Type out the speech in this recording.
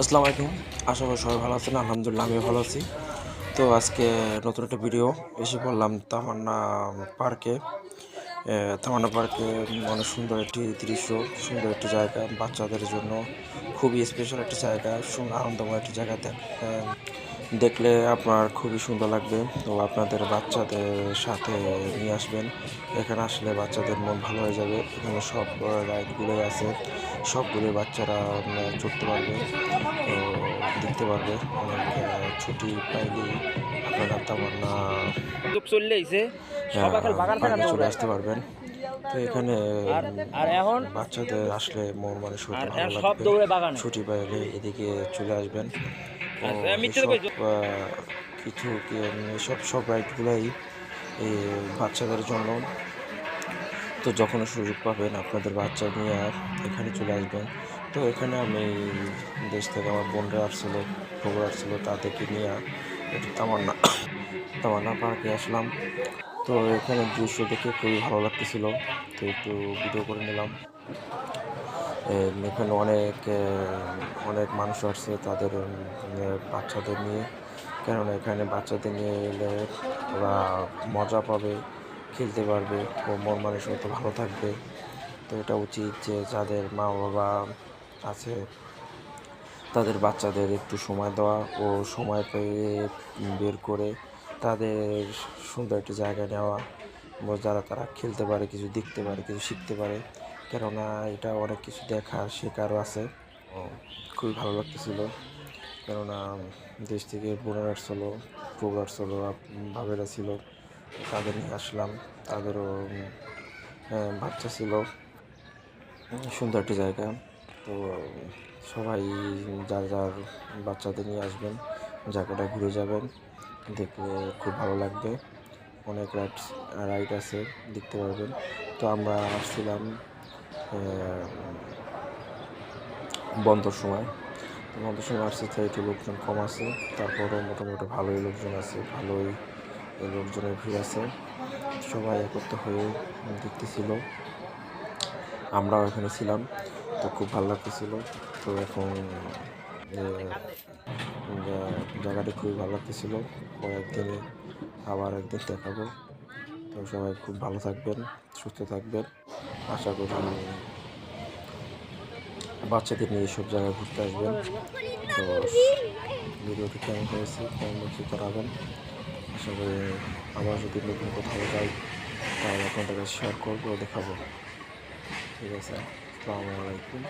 আসসালামু আলাইকুম। আশা করি সবাই ভালো আছেন। আলহামদুলিল্লাহ আমিও ভালো আছি। তো আজকে নতুন একটা ভিডিও এসে পড়লাম তামান্না পার্কে। তামান্না পার্কে অনেক সুন্দর একটি দৃশ্য, সুন্দর একটি জায়গা বাচ্চাদের জন্য খুবই স্পেশাল একটি জায়গা, আনন্দময় একটি জায়গা দেখলে আপনার খুবই সুন্দর লাগবে। তো আপনাদের বাচ্চাদের সাথে নিয়ে আসবেন। এখানে আসলে বাচ্চাদের মন ভালো হয়ে যাবে। এখানে সব রাইডগুলোই আছে। সবগুলোই বাচ্চারা চড়তে পারবে। তো দেখতে পারবে অনেক ছুটি পাইলেই আপনারা তামান্না যুগ চললে আইছে সব এখন বাগান ফাগান পার্কে চলে দৌড়ায়। আসতে পারবেন। তো এখানে আর আর এখন বাচ্চাদের আসলে মন মানসিকতা আর ভালো এখন সব লাগবে। দৌড়ে বাগানে। ছুটি পাইলে এদিকে চলে আসবেন। তো আচ্ছা মিথ্যে তো এসব কইছো। সব রাইডগুলাই বাচ্চাদের জন্য। তো যখন সুযোগ পাবেন আপনাদের বাচ্চা নিয়ে আর এখানে চলে আসবেন। তো এখানে আমি দেশ থেকে আমার বোনরা আসছিল, খবর আসছিল, তাদেরকে নিয়ে একটু তামান্না পার্কে আসলাম। তো এখানে দৃশ্য দেখে খুবই ভালো লাগতেছিল। তো একটু ভিডিও করে নিলাম। এখানে অনেক মানুষ আসছে তাদের বাচ্চাদের নিয়ে। কেননা এখানে বাচ্চাদের নিয়ে এলে ওরা মজা পাবে, খেলতে পারবে ও মন মানসিকতা ভালো থাকবে। তো এটা উচিত যে যাদের মা বাবা আছে তাদের বাচ্চাদের একটু সময় দেওয়া ও সময় পেয়ে বের করে তাদের সুন্দর একটি জায়গায় নেওয়া, যারা তারা খেলতে পারে, কিছু দেখতে পারে, কিছু শিখতে পারে। কেননা এটা অনেক কিছু দেখার শেখারও আছে। ও খুবই ভালো লাগতেছিল। কেননা দেশ থেকে বোনেরা আসছিল, প্রভু আসছিল, ভাবেরা ছিল, তাদের নিয়ে আসলাম। তাদেরও বাচ্চা ছিল। সুন্দর একটি জায়গা। তো সবাই যার যার বাচ্চাদের নিয়ে আসবেন, জায়গাটা ঘুরে যাবেন, দেখলে খুব ভালো লাগবে। অনেক রাইড আছে, দেখতে পারবেন। তো আমরা আসছিলাম বন্ধর সময়। তো বন্ধর সময় আসছে তো একটু লোকজন কম আছে, তারপরও মোটামুটি ভালোই লোকজন আছে, ভালোই লোকজনের ভিড় আছে। সবাই একত্র হয়ে দেখতেছিল, আমরাও এখানে ছিলাম। তো খুব ভালো লাগতেছিল। তো এখন জায়গাটি খুবই ভালো লাগতেছিল। কয়েকদিনে আবার একদিন দেখাবো। তো সবাই খুব ভালো থাকবেন, সুস্থ থাকবেন। আশা করি বাচ্চাদের নিয়ে এইসব জায়গায় ঘুরতে আসবেন। তো ভিডিওটি কেমন হয়েছে কমেন্ট বক্সে জানাবেন। আশা করি আবার যদি নতুন কোথাও যাই তাহলে আপনাদের কাছে শেয়ার করবো, দেখাবো। ঠিক আছে, আসসালামু আলাইকুম।